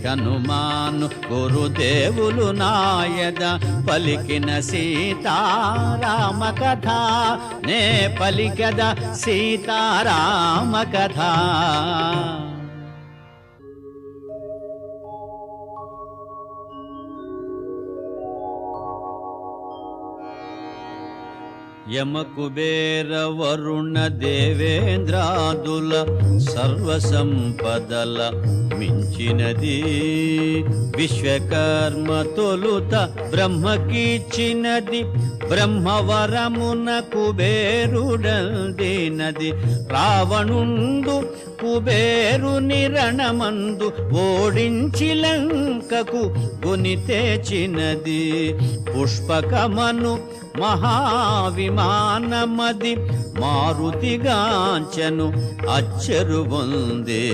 హనుమాను గురుదేవులు నాయద పలికిన సీతారామ కథ నే పలికద సీతారామ కథ. యమ కుబేర వరుణ దేవేంద్రాదుల సర్వసంపదల మించినది విశ్వకర్మ తొలుత బ్రహ్మకిచ్చినది బ్రహ్మవరమున కుబేరుడందినది రావణుండు కుబేరుని రణమందు ఓడించి లంకకు గుని తెచ్చినది పుష్పకమను మహావిమానమది మారుతిగాంచను అచ్చరు పొందే.